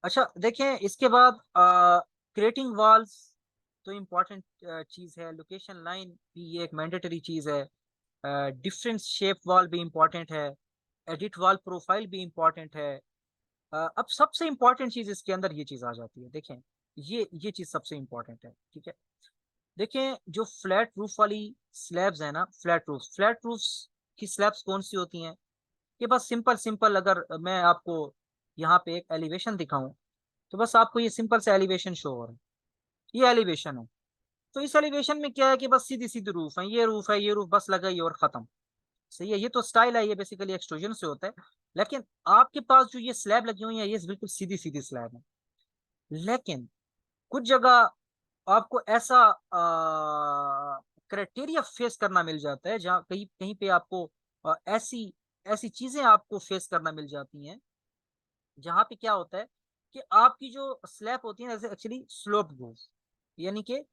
अच्छा देखें, इसके बाद क्रिएटिंग वॉल्स तो इम्पोर्टेंट चीज है। लोकेशन लाइन भी ये एक मैंडेटरी चीज है। डिफरेंस शेप वॉल भी इम्पोर्टेंट है। एडिट वॉल प्रोफाइल भी इम्पोर्टेंट है। अब सबसे इम्पोर्टेंट चीज इसके अंदर ये चीज आ जाती है। देखें, ये चीज सबसे इम्पोर्टेंट है। ठीक है, देखें जो फ्लैट रूफ वाली स्लैब्स है ना, फ्लैट रूफ की स्लैब्स कौन सी होती हैं? ये बस सिंपल सिंपल, अगर मैं आपको यहाँ पे एक एलिवेशन दिखाऊं तो बस आपको ये सिंपल से एलिवेशन शो हो रहा है। ये एलिवेशन है। तो इस एलिवेशन में क्या है कि बस सीधी सीधी रूफ है, ये रूफ है, ये रूफ बस लगाई और खत्म। सही है, ये तो स्टाइल है, ये बेसिकली एक्सट्रूजन से होता है। लेकिन आपके पास जो ये स्लैब लगी हुई है, ये बिल्कुल सीधी सीधी स्लैब है। लेकिन कुछ जगह आपको ऐसा क्राइटेरिया फेस करना मिल जाता है, जहाँ कहीं कहीं पे आपको ऐसी ऐसी चीजें आपको फेस करना मिल जाती हैं, जहाँ पे क्या होता है कि आपकी जो स्लैब होती है जैसे एक्चुअली स्लोप रूफ, यानी कि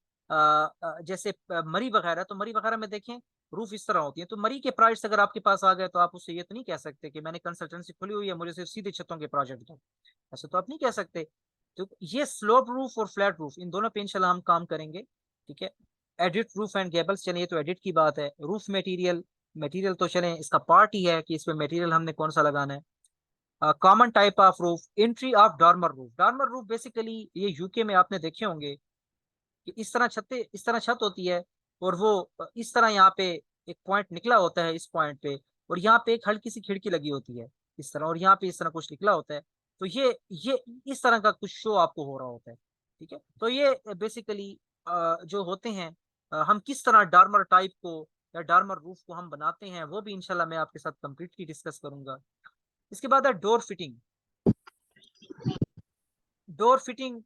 जैसे मरी वगैरह, तो मरी वगैरह में देखें रूफ इस तरह होती है। तो मरी के प्राइस अगर आपके पास आ गए तो आप उससे ये तो नहीं कह सकते कि मैंने कंसल्टेंसी खुली हुई है, मुझे सिर्फ सीधे छतों के प्रोजेक्ट दो। ऐसे तो आप नहीं कह सकते। तो ये स्लोप रूफ और फ्लैट रूफ, इन दोनों पे इंशाल्लाह हम काम करेंगे। ठीक है, एडिट रूफ एंड गेबल्स, चलिए तो एडिट की बात है। रूफ मटेरियल, मटेरियल तो चले इसका पार्ट ही है कि इसमें मटेरियल हमने कौन सा लगाना है। Common type of roof, entry of dormer roof. Dormer roof basically ये यूके में आपने देखे होंगे कि इस तरह छत होती है, और वो इस तरह यहाँ पे एक पॉइंट निकला होता है इस पॉइंट पे, और यहाँ पे एक हल्की सी खिड़की लगी होती है इस तरह, और यहाँ पे इस तरह कुछ निकला होता है। तो ये इस तरह का कुछ शो आपको हो रहा होता है। ठीक है, तो ये बेसिकली जो होते हैं, हम किस तरह डार्मर टाइप को या डार्मर रूफ को हम बनाते हैं, वो भी इंशाल्लाह मैं आपके साथ कंप्लीटली डिस्कस करूंगा। इसके बाद है door fitting. Door fitting,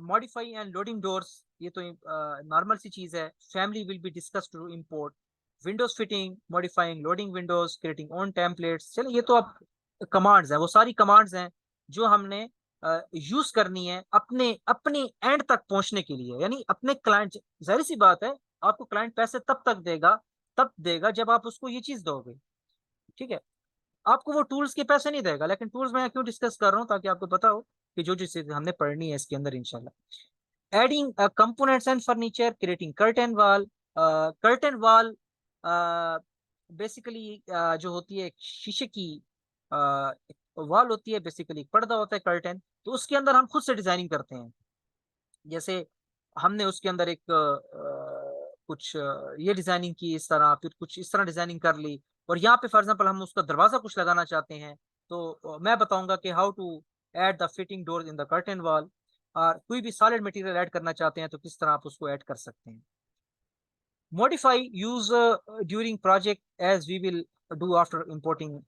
modify and loading doors, ये तो नॉर्मल सी चीज है। Family will be discuss to import. Windows fitting, modifying loading windows, creating on templates. चलिए ये तो अब कमांड्स हैं, वो सारी कमांड्स हैं जो हमने यूज करनी है अपने अपने एंड तक पहुंचने के लिए, यानी अपने क्लाइंट। जाहिर सी बात है, आपको क्लाइंट पैसे तब देगा जब आप उसको ये चीज दोगे। ठीक है, आपको वो टूल्स के पैसे नहीं देगा। लेकिन टूल्स मैं क्यों डिस्कस कर रहा हूँ, ताकि आपको पता हो कि जो चीजें हमने पढ़नी है इसके अंदर इंशाल्लाह। Adding components and furniture, creating curtain wall. Curtain wall basically जो होती है एक शीशे की वॉल होती है, बेसिकली पर्दा होता है कर्टेन। तो उसके अंदर हम खुद से डिजाइनिंग करते हैं। जैसे हमने उसके अंदर एक कुछ ये डिजाइनिंग की इस तरह, फिर कुछ इस तरह डिजाइनिंग कर ली, और यहाँ पे फॉर एग्जांपल हम उसका दरवाजा कुछ लगाना चाहते हैं, तो मैं बताऊंगा कि how to add the fitting door in the curtain wall. और कोई भी सॉलिड मटेरियल ऐड करना चाहते हैं तो किस तरह आप उसको ऐड कर सकते हैं। Modify use during project as we will do after importing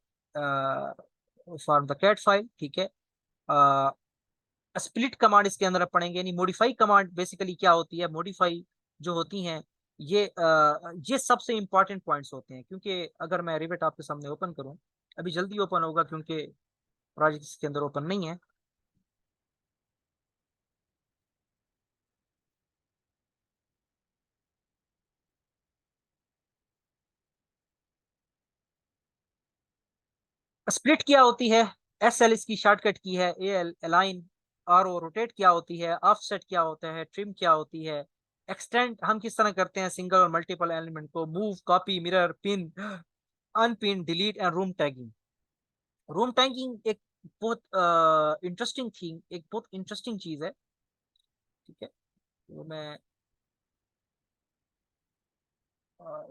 for the CAD file. ठीक है, स्प्लिट कमांड इसके अंदर आप पढ़ेंगे, यानी मॉडिफाई कमांड बेसिकली क्या होती है। मॉडिफाई जो होती हैं, ये सबसे इंपॉर्टेंट पॉइंट्स होते हैं, क्योंकि अगर मैं रिवेट आपके सामने ओपन करूं, अभी जल्दी ओपन होगा क्योंकि प्रोजेक्ट इसके अंदर ओपन नहीं है। स्प्लिट क्या होती है? एस एल इसकी शॉर्टकट की है। A L align. R O rotate क्या होती है? ऑफसेट क्या होता है? ट्रिम क्या होती है? एक्सटेंड हम किस तरह करते हैं सिंगल और मल्टीपल एलिमेंट को? Move, copy, mirror, pin, unpin, delete and room tagging. Room tagging एक बहुत इंटरेस्टिंग थिंग, एक बहुत इंटरेस्टिंग चीज है। ठीक है, तो मैं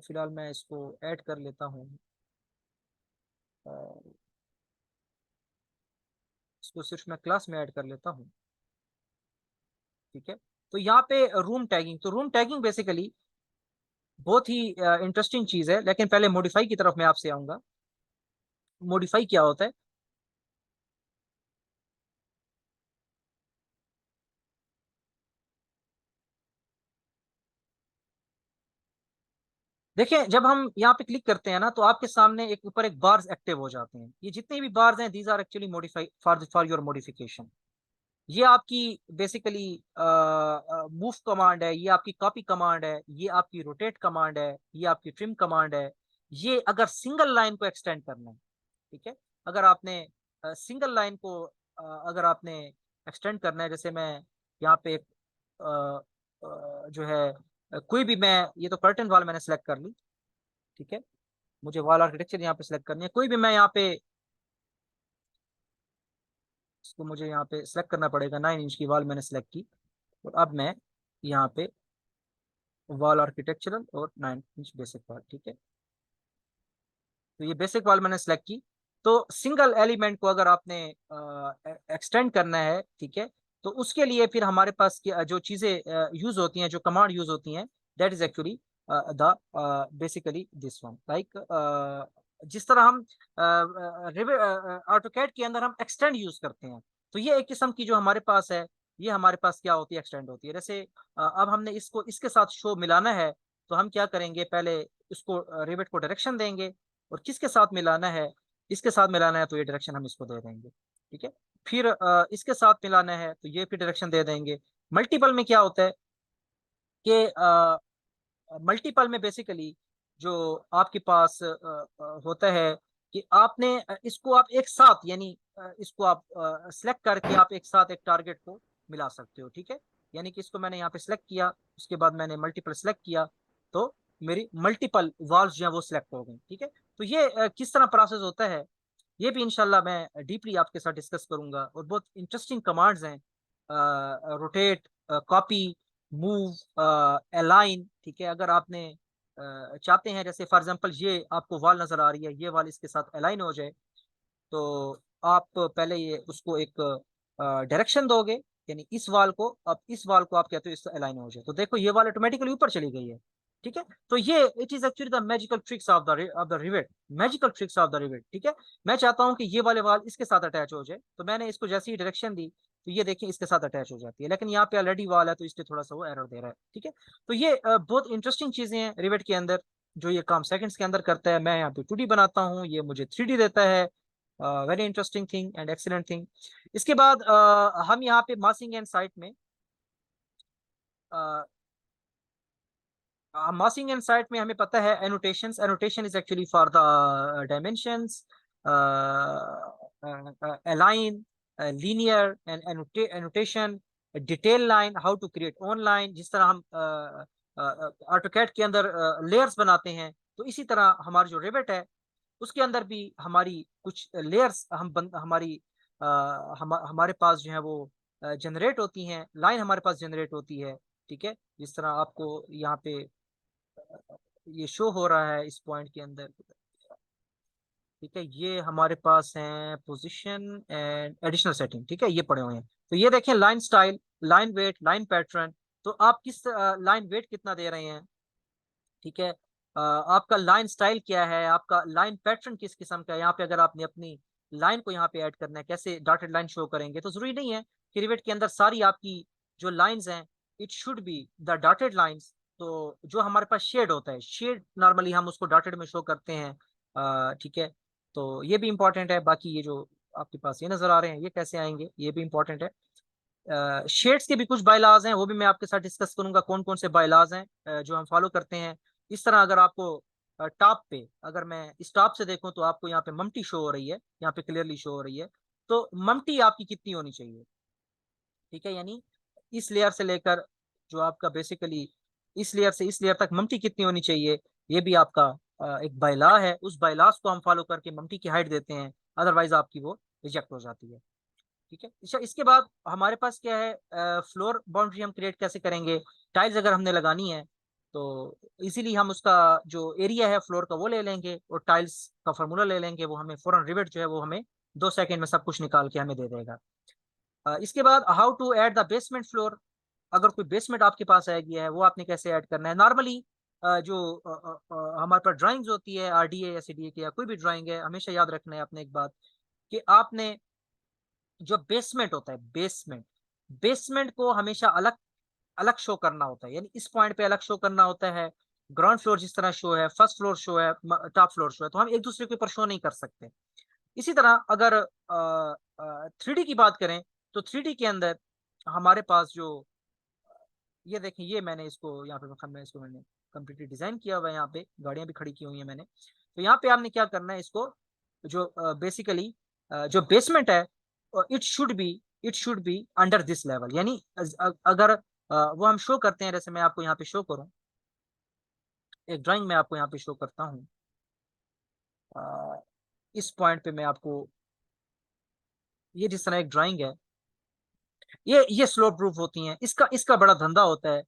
फिलहाल मैं इसको ऐड कर लेता हूँ। अ, इसको सिर्फ मैं क्लास में ऐड कर लेता हूँ। ठीक है, तो यहाँ पे रूम टैगिंग, तो रूम टैगिंग बेसिकली बहुत ही इंटरेस्टिंग चीज है। लेकिन पहले मॉडिफाई की तरफ मैं आपसे आऊंगा। मॉडिफाई क्या होता है? देखें, जब हम यहाँ पे क्लिक करते हैं ना, तो आपके सामने एक ऊपर एक बार्स एक्टिव हो जाते हैं। ये जितने भी बार्स हैं, these are actually modify for your modification. ये आपकी बेसिकली मूव कमांड है, ये आपकी कॉपी कमांड है, ये आपकी रोटेट कमांड है, ये आपकी ट्रिम कमांड है। ये अगर सिंगल लाइन को एक्सटेंड करना है, ठीक है, अगर आपने सिंगल लाइन को अगर आपने एक्सटेंड करना है, जैसे मैं यहाँ पे एक जो है कोई भी, मैं ये तो कर्टन वाल मैंने सेलेक्ट कर ली, ठीक है। मुझे वॉल आर्किटेक्चर यहाँ पे सिलेक्ट करनी है, कोई भी मैं यहाँ पे इसको मुझे यहाँ पे सिलेक्ट करना पड़ेगा। 9 इंच की वॉल मैंने सेलेक्ट की, और अब मैं यहाँ पे वॉल आर्किटेक्चरल और 9 इंच बेसिक वॉल, ठीक है। तो ये बेसिक वॉल मैंने सेलेक्ट की। तो सिंगल एलिमेंट को अगर आपने एक्सटेंड करना है, ठीक है, तो उसके लिए फिर हमारे पास जो चीजें यूज होती हैं, जो कमांड यूज होती हैं, that is actually the basically this one, like जिस तरह हम ऑटोकैड के अंदर हम एक्सटेंड यूज करते हैं, तो ये एक किस्म की जो हमारे पास है, ये हमारे पास क्या होती है, एक्सटेंड होती है। जैसे अब हमने इसको इसके साथ शो मिलाना है, तो हम क्या करेंगे, पहले इसको रिवेट को डायरेक्शन देंगे, और किसके साथ मिलाना है, इसके साथ मिलाना है तो ये डायरेक्शन हम इसको दे देंगे, ठीक है। फिर इसके साथ मिलाना है तो ये फिर डायरेक्शन दे देंगे। मल्टीपल में क्या होता है कि मल्टीपल में बेसिकली जो आपके पास होता है कि आपने इसको आप एक साथ, यानी इसको आप सिलेक्ट करके आप एक साथ एक टारगेट को मिला सकते हो, ठीक है। यानी कि इसको मैंने यहाँ पे सिलेक्ट किया, उसके बाद मैंने मल्टीपल सिलेक्ट किया, तो मेरी मल्टीपल वॉल्स जो है वो सिलेक्ट हो गई, ठीक है। तो ये किस तरह प्रोसेस होता है, ये भी इंशाल्लाह मैं डीपली आपके साथ डिस्कस करूंगा, और बहुत इंटरेस्टिंग कमांड्स हैं, रोटेट, कॉपी, मूव, अलाइन, ठीक है। अगर आपने चाहते हैं, जैसे फॉर एग्जांपल ये आपको वॉल नजर आ रही है, ये वॉल इसके साथ अलाइन हो जाए, तो आप पहले ये उसको एक डायरेक्शन दोगे, यानी इस वॉल को, अब इस वॉल को आप कहते हो इससे अलाइन हो जाए, तो देखो ये वॉल ऑटोमेटिकली ऊपर चली गई है, ठीक है। तो ये it is actually the magical tricks of the rivet, magical tricks of the rivet, ठीक है। मैं चाहता हूं कि ये वाले वॉल इसके साथ अटैच हो जाए, तो मैंने इसको जैसे ही डायरेक्शन दी, तो ये देखिए इसके साथ अटैच हो जाती है, लेकिन यहाँ पे ऑलरेडी वॉल है तो इसलिए थोड़ा सा वो एरर दे रहा है, ठीक है। तो ये बहुत इंटरेस्टिंग चीजें हैं रिवेट के अंदर, जो ये काम सेकंड्स के अंदर करता है। मैं यहाँ पे 2D बनाता हूँ, ये मुझे 3D देता है। Very interesting thing and excellent thing. इसके बाद हम यहाँ पे मासिंग एंड साइट में, मासिंग एंड साइट में हमें पता है annotations, annotation is actually for the dimensions, align, linear and annotation, detail line, how to create online. जिस तरह हम ऑटोकैड के अंदर लेयर्स बनाते हैं, तो इसी तरह हमारा जो रिवेट है उसके अंदर भी हमारी कुछ लेयर्स हमारी हमारे पास जो है वो जनरेट होती हैं, लाइन हमारे पास जनरेट होती है, ठीक है। जिस तरह आपको यहाँ पे ये शो हो रहा है इस पॉइंट के अंदर, ठीक है। ये हमारे पास है पोजीशन एंड एडिशनल सेटिंग, ठीक है, ये पड़े हुए हैं। तो ये देखें, line style, line weight, line pattern, तो आप किस लाइन वेट कितना दे रहे हैं, ठीक है। आपका लाइन स्टाइल क्या है, आपका लाइन पैटर्न किस किस्म का है। यहाँ पे अगर आपने अपनी लाइन को यहाँ पे ऐड करना है, कैसे डॉटेड लाइन शो करेंगे, तो जरूरी नहीं है कि रिवेट के अंदर सारी आपकी जो लाइंस हैं, it should be the dotted lines. तो जो हमारे पास शेड होता है, शेड नॉर्मली हम उसको डॉटेड में शो करते हैं, ठीक है। तो ये भी इंपॉर्टेंट है। बाकी ये जो आपके पास ये नजर आ रहे हैं, ये कैसे आएंगे, ये भी इंपॉर्टेंट है। शेड्स के भी कुछ बायलाज हैं, वो भी मैं आपके साथ डिस्कस करूंगा, कौन कौन से बायलाज हैं जो हम फॉलो करते हैं। इस तरह अगर आपको टॉप पे, अगर मैं इस टॉप से देखूं, तो आपको यहाँ पे ममटी शो हो रही है, यहाँ पे क्लियरली शो हो रही है। तो ममटी आपकी कितनी होनी चाहिए, ठीक है, यानी इस लेयर से लेकर जो आपका बेसिकली इस लेयर से इस लेयर तक ममटी कितनी होनी चाहिए, ये भी आपका एक बायला है। उस बायलाज को हम फॉलो करके ममटी की हाइट देते हैं, अदरवाइज आपकी वो रिजेक्ट हो जाती है, ठीक है। अच्छा, इसके बाद हमारे पास क्या है, फ्लोर बाउंड्री हम क्रिएट कैसे करेंगे। टाइल्स अगर हमने लगानी है, तो इजीली हम उसका जो एरिया है फ्लोर का वो ले लेंगे, और टाइल्स का फार्मूला ले लेंगे, वो हमें फौरन रिवेट जो है वो हमें 2 सेकंड में सब कुछ निकाल के हमें दे देगा। इसके बाद how to add the basement floor. अगर कोई बेसमेंट आपके पास आ गया है, वो आपने कैसे ऐड करना है। नॉर्मली जो हमारे पास ड्राइंग्स होती है, आरडीए या सीडीए की, या कोई भी ड्राइंग है, हमेशा याद रखना है अपने एक बात, कि आपने जो बेसमेंट होता है, बेसमेंट बेसमेंट को हमेशा अलग अलग शो करना होता है, यानी इस पॉइंट पे अलग शो करना होता है। ग्राउंड फ्लोर जिस तरह शो है, फर्स्ट फ्लोर शो है, टॉप फ्लोर शो है, तो हम एक दूसरे के ऊपर शो नहीं कर सकते। इसी तरह अगर 3D की बात करें, तो 3D के अंदर हमारे पास जो, ये देखें, ये मैंने इसको यहाँ पे मैं इसको मैंने कंप्लीटली डिजाइन किया हुआ है, यहाँ पे गाड़ियां भी खड़ी की हुई है मैंने। तो यहाँ पे आपने क्या करना है, इसको जो बेसिकली जो बेसमेंट है, it should be under this level, यानी अगर वो हम शो करते हैं, जैसे मैं आपको यहाँ पे शो करूँ, एक ड्राइंग मैं आपको यहाँ पे शो करता हूँ। इस पॉइंट पे मैं आपको, ये जिस तरह एक ड्राइंग है, ये स्लो प्रूफ होती हैं, इसका इसका बड़ा धंधा होता है,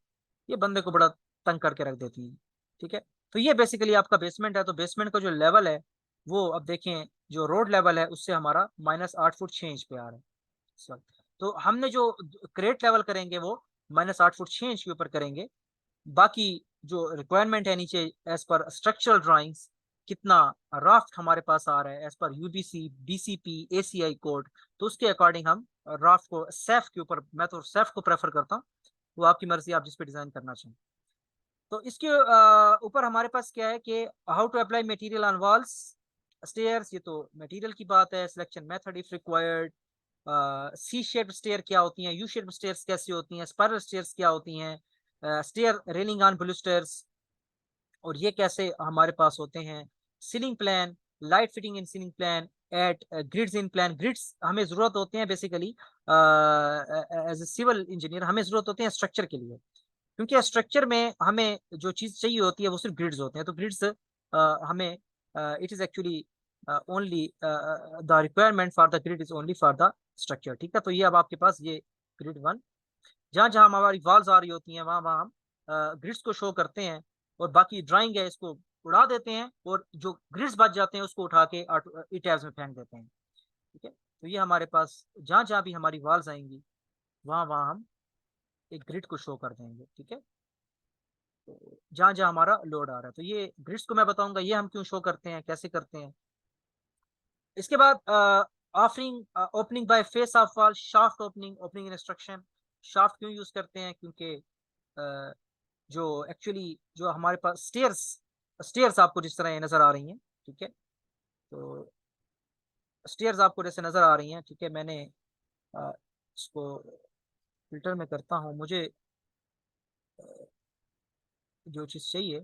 ये बंदे को बड़ा तंग करके रख देती हैं। ठीक है, तो ये बेसिकली आपका बेसमेंट है। तो बेसमेंट का जो लेवल है वो अब देखें, जो रोड लेवल है उससे हमारा -8 फुट 6 इंच पे आ रहा है इस वक्त। तो हमने जो क्रेट लेवल करेंगे वो -8 फुट 6 इंच के ऊपर करेंगे। बाकी जो रिक्वायरमेंट है नीचे, एज पर स्ट्रक्चरल ड्राइंग्स, कितना राफ्ट हमारे पास आ रहा है as per UBC, BCP, ACI code, तो उसके अकॉर्डिंग हम राफ्ट को सेफ के ऊपर, मैं तो सेफ को प्रेफर करता हूँ, वो आपकी मर्जी, आप जिस पे डिजाइन करना चाहें। तो इसके ऊपर हमारे पास क्या है कि how to apply material on walls stairs, ये तो मटेरियल की बात है। Selection method if required, C shape stair क्या होती हैं, यू शेप स्टेयर्स कैसी होती हैं, स्पाइरल स्टेयर्स क्या होती हैं, स्टेयर रेलिंग ऑन ब्लूस्टर्स, और ये कैसे हमारे पास होते हैं। Ceiling plan, light fitting in ceiling plan, at grids in plan. Grids हमें जरूरत होते हैं basically as a civil engineer, हमें जरूरत होते हैं स्ट्रक्चर के लिए, क्योंकि स्ट्रक्चर में हमें जो चीज चाहिए होती है वो सिर्फ ग्रिड्स होते हैं। तो ग्रिड्स हमें, it is actually only the requirement for the grid is only for the structure. ठीक है, तो ये अब आपके पास ये ग्रिड वन, जहाँ जहाँ हमारी वॉल्स आ रही होती हैं वहां वहां हम ग्रिड्स को शो करते हैं, और बाकी ड्राइंग है इसको उड़ा देते हैं, और जो ग्रिड्स बच जाते हैं उसको उठा के ई टैब्स में फेंक देते हैं। ठीक है, तो ये हमारे पास जहाँ जहाँ भी हमारी वॉल्स आएंगी वहां वहां हम एक ग्रिड को शो कर देंगे। ठीक है, तो जहाँ जहाँ हमारा लोड आ रहा है, तो ये ग्रिड्स को मैं बताऊंगा ये हम क्यों शो करते हैं, कैसे करते हैं। इसके बाद offering opening by face of wall, shaft opening, opening instruction. Shaft क्यों यूज करते हैं, क्योंकि जो एक्चुअली जो हमारे पास स्टेयर्स, स्टेयर्स आपको जिस तरह ये नजर आ रही हैं, ठीक है, तो स्टेयर्स आपको जैसे नजर आ रही हैं, ठीक है, मैंने इसको फिल्टर में करता हूँ, मुझे जो चीज़ चाहिए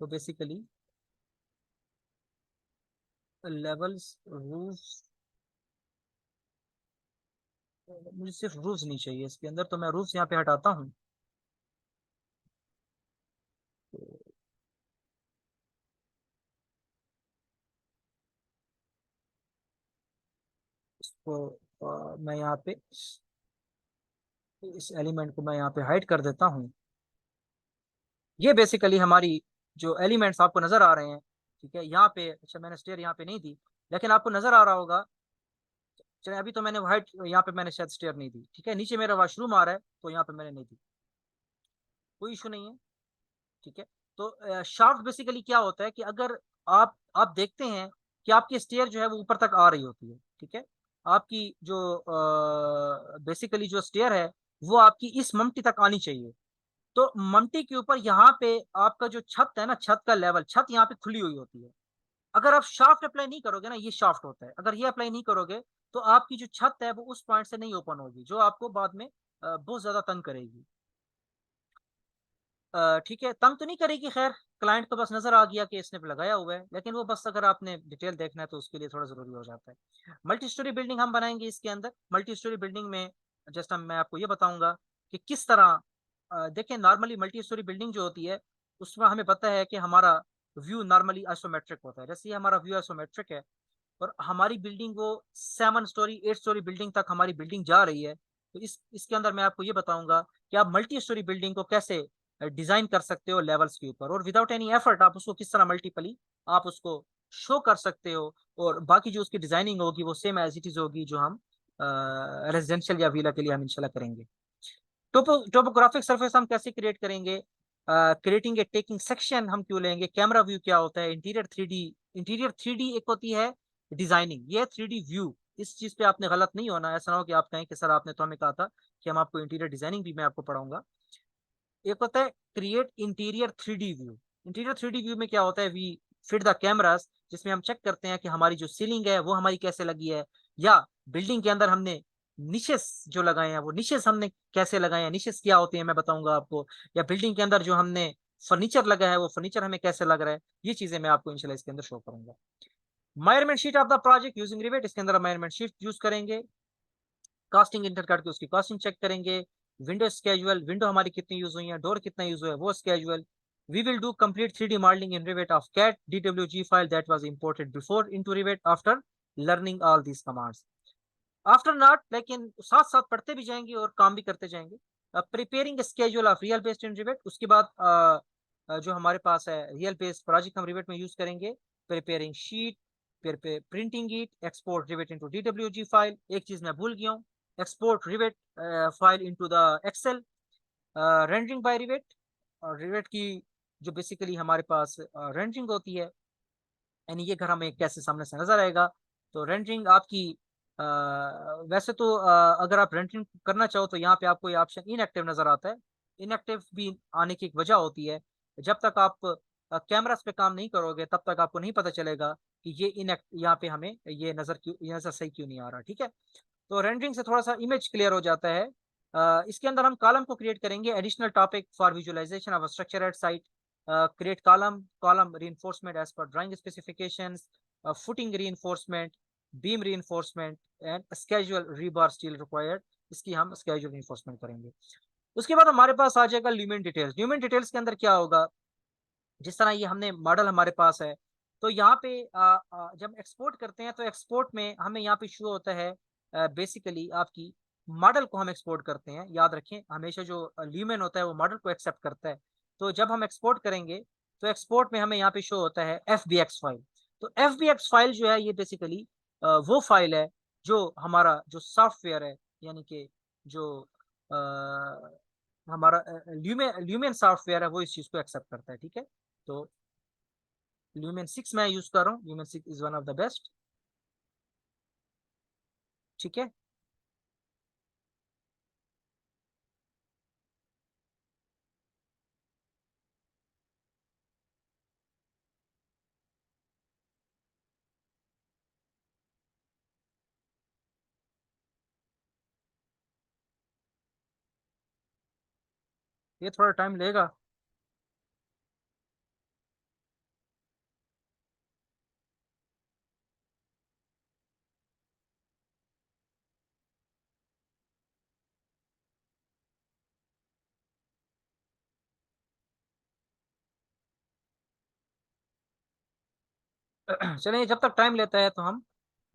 तो बेसिकली लेवल्स, रूफ, मुझे सिर्फ रूफ्स नहीं चाहिए इसके अंदर, तो मैं रूफ्स यहाँ पे हटाता हूँ। तो इसको मैं यहाँ पे इस एलिमेंट को मैं यहाँ पे हाइड कर देता हूँ। ये बेसिकली हमारी जो एलिमेंट्स आपको नजर आ रहे हैं, ठीक है, यहाँ पे, अच्छा मैंने स्टेयर यहाँ पे नहीं दी, लेकिन आपको नजर आ रहा होगा, चलिए अभी तो मैंने वाइट, यहाँ पे मैंने शायद स्टेयर नहीं दी, ठीक है, नीचे मेरा वॉशरूम आ रहा है तो यहाँ पे मैंने नहीं दी, कोई इशू नहीं है। ठीक है, तो शाफ्ट बेसिकली क्या होता है कि अगर आप देखते हैं कि आपकी स्टेयर जो है वो ऊपर तक आ रही होती है, ठीक है, आपकी जो बेसिकली जो स्टेयर है वो आपकी इस ममटी तक आनी चाहिए। तो ममटी के ऊपर यहाँ पे आपका जो छत है ना, छत का लेवल, छत यहाँ पे खुली हुई होती है। अगर आप शाफ्ट अप्लाई नहीं करोगे ना, ये शाफ्ट होता है, अगर ये अप्लाई नहीं करोगे तो आपकी जो छत है वो उस पॉइंट से नहीं ओपन होगी, जो आपको बाद में बहुत ज्यादा तंग करेगी। ठीक है, तंग तो नहीं करेगी, खैर क्लाइंट को बस नजर आ गया कि इसने लगाया हुआ है, लेकिन वो बस अगर आपने डिटेल देखना है तो उसके लिए थोड़ा जरूरी हो जाता है। मल्टी स्टोरी बिल्डिंग हम बनाएंगे इसके अंदर। मल्टी स्टोरी बिल्डिंग में जस्ट मैं आपको ये बताऊंगा कि किस तरह, देखें नॉर्मली मल्टी स्टोरी बिल्डिंग जो होती है उसमें हमें पता है कि हमारा व्यू नॉर्मली आइसोमेट्रिक होता है। जैसे ये हमारा व्यू आइसोमेट्रिक है और हमारी बिल्डिंग वो 7 स्टोरी 8 स्टोरी बिल्डिंग तक हमारी बिल्डिंग जा रही है, तो इसके अंदर मैं आपको ये बताऊंगा कि आप मल्टी स्टोरी बिल्डिंग को कैसे डिजाइन कर सकते हो लेवल्स के ऊपर, और विदाउट एनी एफर्ट आप उसको किस तरह मल्टीपली आप उसको शो कर सकते हो, और बाकी जो उसकी डिजाइनिंग होगी वो सेम एज इट इज होगी जो हम रेजिडेंशियल या विला के लिए हम इंशाल्लाह करेंगे। टोपोग्राफिक सरफेस हम कैसे क्रिएट करेंगे, क्रिएटिंग ए टेकिंग सेक्शन हम क्यों लेंगे, कैमरा व्यू क्या होता है, इंटीरियर 3D। इंटीरियर 3D एक होती है डिजाइनिंग, ये 3D व्यू। इस चीज पे आपने गलत नहीं होना, ऐसा ना हो कि आप कहें कि सर आपने तो हमें कहा था कि हम आपको इंटीरियर डिजाइनिंग भी मैं आपको पढ़ाऊंगा। एक होता है create interior 3D view. Interior 3D view में क्या होता है, वी फिट द कैमरास, जिसमें हम चेक करते हैं कि हमारी जो सीलिंग है वो हमारी कैसे लगी है, या बिल्डिंग के अंदर हमने निशेस जो लगाए हैं वो निशेस हमने कैसे लगाए हैं, निशेस क्या होते हैं मैं बताऊंगा आपको, या बिल्डिंग के अंदर जो हमने फर्नीचर लगा है वो फर्नीचर हमें कैसे लग रहा है, ये चीजें मैं आपको इंशाल्लाह इसके अंदर शो करूंगा। Measurement sheet of the project using rivet, इसके अंदर मेजरमेंट शीट यूज करेंगे। कास्टिंग इंटर करके उसकी कास्टिंग चेक करेंगे। विंडो स्केजुअल, विंडो हमारी कितनी यूज हुई है, डोर कितना यूज हुआ है, वो schedule. We will do complete 3D modeling in Revit of CAT DWG file that was imported before into Revit after learning all these commands. After not, लेकिन साथ साथ पढ़ते भी जाएंगे और काम भी करते जाएंगे। Preparing schedule of real based in Revit, उसके बाद जो हमारे पास है रियल बेस्ड प्रोजेक्ट हम रिवेट में यूज करेंगे। प्रिपेयरिंग शीट, फिर printing it, export Revit into DWG file. एक चीज मैं भूल गया हूँ, export Revit file into the Excel. Rendering by Revit, और रिवेट की जो बेसिकली हमारे पास रेंडरिंग होती है, यानी ये घर हमें कैसे सामने से नजर आएगा। तो रेंडरिंग आपकी वैसे तो अगर आप रेंडरिंग करना चाहो तो यहाँ पे आपको ये ऑप्शन इनएक्टिव नजर आता है। इनएक्टिव भी आने की एक वजह होती है, जब तक आप कैमरास पे काम नहीं करोगे तब तक आपको नहीं पता चलेगा कि ये इनएक्ट यहाँ पे हमें ये नजर सही क्यों नहीं आ रहा। ठीक है, तो रेंडरिंग से थोड़ा सा इमेज क्लियर हो जाता है। इसके अंदर हम कॉलम को क्रिएट करेंगे, additional topic for visualization of structure at site. Create column reinforcement as per drawing specifications, footing reinforcement, beam reinforcement and schedule rebar steel required। इसकी हम schedule reinforcement करेंगे। उसके बाद हमारे पास आ जाएगा ल्यूमेन डिटेल्स। ल्यूमेन डिटेल्स के अंदर क्या होगा, जिस तरह ये हमने मॉडल हमारे पास है, तो यहाँ पे जब एक्सपोर्ट करते हैं तो एक्सपोर्ट में हमें यहाँ पे शो होता है बेसिकली आपकी मॉडल को हम एक्सपोर्ट करते हैं। याद रखें हमेशा जो ल्यूमेन होता है वो मॉडल को एक्सेप्ट करता है। तो जब हम एक्सपोर्ट करेंगे तो एक्सपोर्ट में हमें यहाँ पे शो होता है FBX फाइल। तो FBX फाइल जो है ये बेसिकली वो फाइल है जो हमारा जो सॉफ्टवेयर है, यानी कि जो हमारा ल्यूमेन सॉफ्टवेयर है वो इस चीज को एक्सेप्ट करता है। ठीक है, तो ल्यूमेन 6 मैं यूज कर रहा हूँ। Lumen 6 is one of the best. ठीक है, ये थोड़ा टाइम लेगा। चलिए, जब तक टाइम लेता है तो हम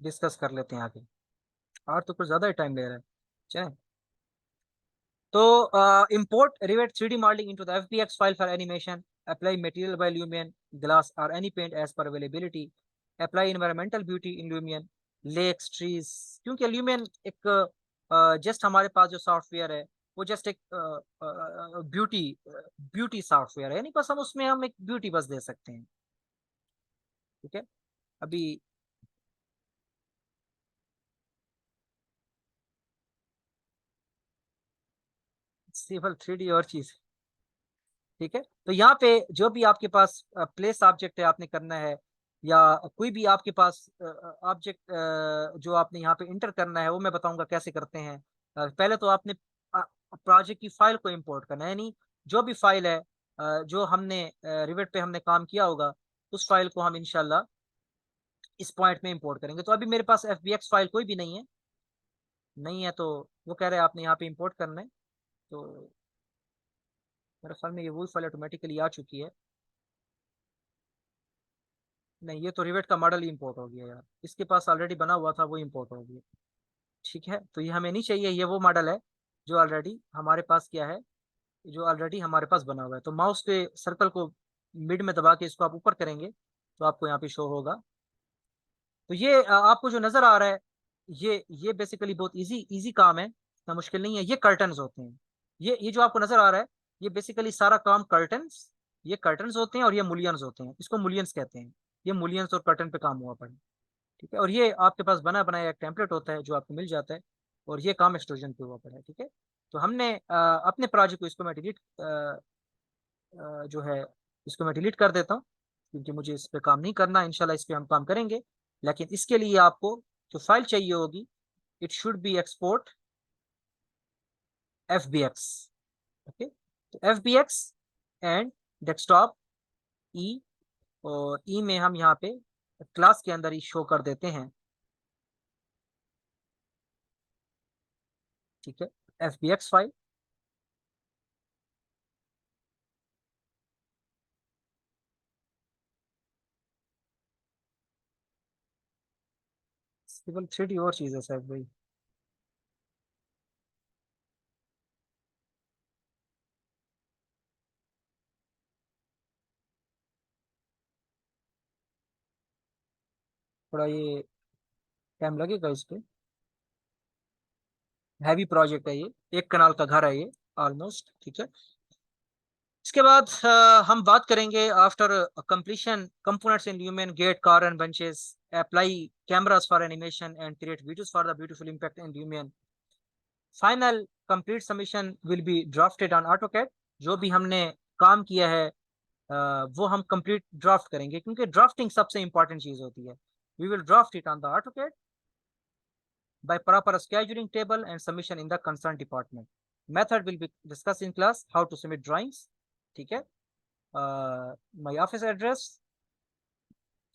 डिस्कस कर लेते हैं आगे। और तो कुछ ज्यादा ही टाइम ले रहा है। चले, तो import Revit 3D modeling into the FBX file for animation. Apply material by Lumion, glass or any paint as per availability. Apply environmental beauty in Lumion, lakes, trees। क्योंकि Lumion एक जस्ट हमारे पास जो software है वो just एक beauty beauty software है, यानी बस हम उसमें हम एक ब्यूटी बस दे सकते हैं। ठीक है, अभी सिर्फ 3D और चीज। ठीक है, तो यहाँ पे जो भी आपके पास प्लेस ऑब्जेक्ट है आपने करना है, या कोई भी आपके पास ऑब्जेक्ट जो आपने यहाँ पे इंटर करना है वो मैं बताऊंगा कैसे करते हैं। पहले तो आपने प्रोजेक्ट की फाइल को इंपोर्ट करना है, यानी जो भी फाइल है जो हमने रिवेट पे हमने काम किया होगा उस फाइल को हम इंशाल्लाह इस पॉइंट में इंपोर्ट करेंगे। तो अभी मेरे पास FBX फाइल कोई भी नहीं है, तो वो कह रहे हैं आपने यहाँ पे इंपोर्ट करना है। तो मेरे ख्याल में ये वही फाइल ऑटोमेटिकली आ चुकी है। नहीं, ये तो रिवेट का मॉडल ही इंपोर्ट हो गया यार, इसके पास ऑलरेडी बना हुआ था वो इंपोर्ट हो गया। ठीक है, तो ये हमें नहीं चाहिए, ये वो मॉडल है जो ऑलरेडी हमारे पास क्या है, जो ऑलरेडी हमारे पास बना हुआ है। तो माउस के सर्कल को मिड में दबा के इसको आप ऊपर करेंगे तो आपको यहाँ पे शो होगा। तो ये आपको जो नजर आ रहा है, ये बेसिकली बहुत इजी इजी काम है, इतना मुश्किल नहीं है। ये कर्टन्स होते हैं, ये जो आपको नजर आ रहा है ये बेसिकली सारा काम कर्टन्स, ये कर्टन्स होते हैं और ये मुलियंस होते हैं, इसको मुलियंस कहते हैं। ये मुलियंस और कर्टन पे काम हुआ पड़ा। ठीक है, और ये आपके पास बना बनाया एक टेम्पलेट होता है जो आपको मिल जाता है, और ये काम एक्सट्रूजन पे हुआ पड़ा है। ठीक है, तो हमने अपने प्रोजेक्ट को इसको मैं डिलीट जो है इसको मैं डिलीट कर देता हूँ, क्योंकि मुझे इस पे काम नहीं करना। इंशाल्लाह इस पे हम काम करेंगे, लेकिन इसके लिए आपको जो फाइल चाहिए होगी, it should be export FBX। Okay, तो FBX एंड डेस्कटॉप ई, और ई में हम यहाँ पे क्लास के अंदर ही शो कर देते हैं। ठीक है, FBX फाइल, केवल 3D और चीज है साहब भाई। थोड़ा ये टाइम लगेगा इस पे, हैवी प्रोजेक्ट है ये, 1 कनाल का घर है ये ऑलमोस्ट। ठीक है, इसके बाद हम बात करेंगे after completion components in Lumion get car and bunches, apply cameras for animation and create videos for the beautiful impact in Lumion. Final complete submission will be drafted on AutoCAD. जो भी हमने काम किया है वो हम कंप्लीट ड्राफ्ट करेंगे, क्योंकि ड्राफ्टिंग सबसे इंपॉर्टेंट चीज होती है। We will draft it on the AutoCAD by proper scheduling table and submission in the concerned department. Method will be discussed in class, how to submit drawings. ठीक है, my office address,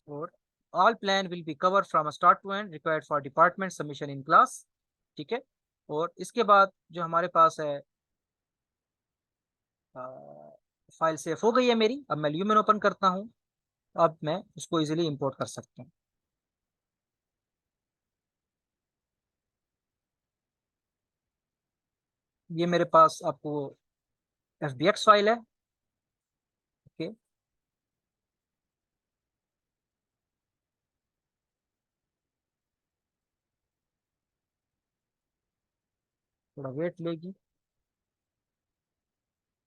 और all plan will be covered from start to end required for department submission in class. ठीक है, और इसके बाद जो हमारे पास है फाइल सेव हो गई है मेरी। अब मैं ल्यूमेन ओपन करता हूँ, अब मैं उसको इजीली इंपोर्ट कर सकता हूँ। ये मेरे पास आपको FBX फाइल है। ओके, थोड़ा वेट लेगी,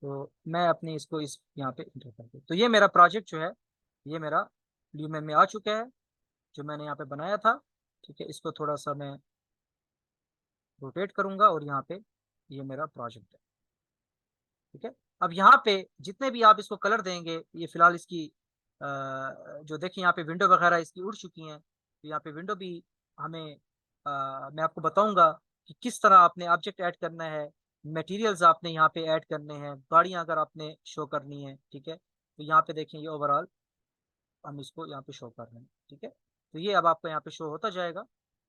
तो मैं अपनी इसको इस यहाँ पे इंटर कर दूँ। तो ये मेरा प्रोजेक्ट जो है, ये मेरा ल्यूमेन में आ चुका है, जो मैंने यहाँ पे बनाया था। ठीक है, इसको थोड़ा सा मैं रोटेट करूंगा और यहाँ पे ये मेरा प्रोजेक्ट है। ठीक है, अब यहाँ पे जितने भी आप इसको कलर देंगे, ये फिलहाल इसकी जो देखिए यहाँ पे विंडो वगैरह इसकी उड़ चुकी हैं, तो यहाँ पे विंडो भी हमें मैं आपको बताऊंगा कि किस तरह आपने ऑब्जेक्ट ऐड करना है, मटेरियल्स आपने यहाँ पे ऐड करने हैं, गाड़ियाँ अगर आपने शो करनी है। ठीक है, तो यहाँ पे देखें ये ओवरऑल हम इसको यहाँ पे शो कर रहे हैं। ठीक है, तो ये अब आपको यहाँ पे शो होता जाएगा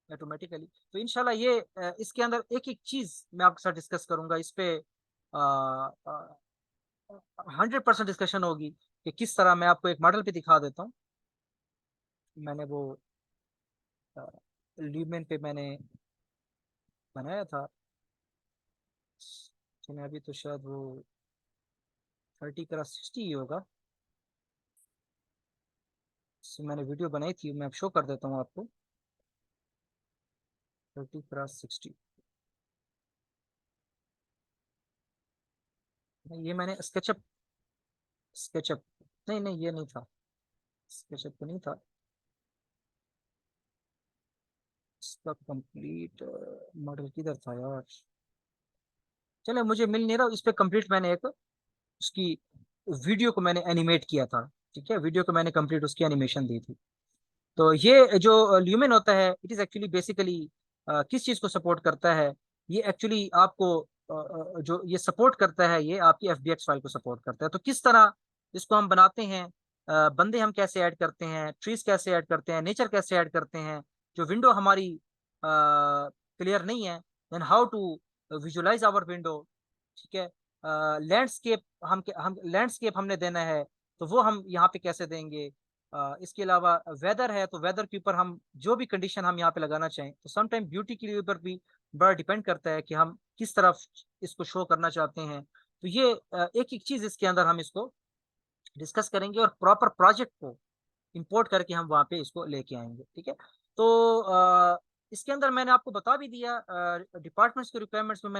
ऑटोमेटिकली। तो इंशाल्लाह ये इसके अंदर एक एक चीज मैं आपके साथ डिस्कस करूंगा। इस पे 100% डिस्कशन होगी कि किस तरह। मैं आपको एक मॉडल भी दिखा देता हूँ, मैंने वो ल्यूमेन पे मैंने बनाया था, लेकिन अभी तो शायद वो 30x60 ही होगा। इससे मैंने वीडियो बनाई थी, मैं अब शो कर देता हूँ आपको। 30x60, ये मैंने स्केचअप, स्केचअप नहीं नहीं ये नहीं था, स्केचअप तो नहीं था। इसका कंप्लीट मॉडल किधर था यार, चले मुझे मिल नहीं रहा। इस पे कंप्लीट मैंने एक उसकी वीडियो को मैंने एनिमेट किया था। ठीक है, वीडियो को मैंने कंप्लीट उसकी एनिमेशन दी थी। तो ये जो ल्यूमेन होता है, इट इज एक्चुअली बेसिकली किस चीज को सपोर्ट करता है, ये एक्चुअली आपको जो ये सपोर्ट करता है, ये आपकी FBX फाइल को सपोर्ट करता है। तो किस तरह इसको हम बनाते हैं, बंदे हम कैसे ऐड करते हैं, ट्रीज कैसे ऐड करते हैं, नेचर कैसे ऐड करते हैं, जो विंडो हमारी क्लियर नहीं है, then how to visualize our window. ठीक है, लैंडस्केप हम लैंडस्केप हमने देना है, तो वो हम यहाँ पे कैसे देंगे। इसके अलावा वेदर है, तो वेदर के ऊपर हम जो भी कंडीशन हम यहाँ पे लगाना चाहें, तो समटाइम ब्यूटी के लिए ऊपर भी बड़ा डिपेंड करता है कि हम किस तरफ इसको शो करना चाहते हैं। तो ये एक एक चीज इसके अंदर हम इसको डिस्कस करेंगे और प्रॉपर प्रोजेक्ट को इंपोर्ट करके हम वहाँ पे इसको लेके आएंगे। ठीक है, तो इसके अंदर मैंने आपको बता भी दिया डिपार्टमेंट्स के रिक्वायरमेंट्स में।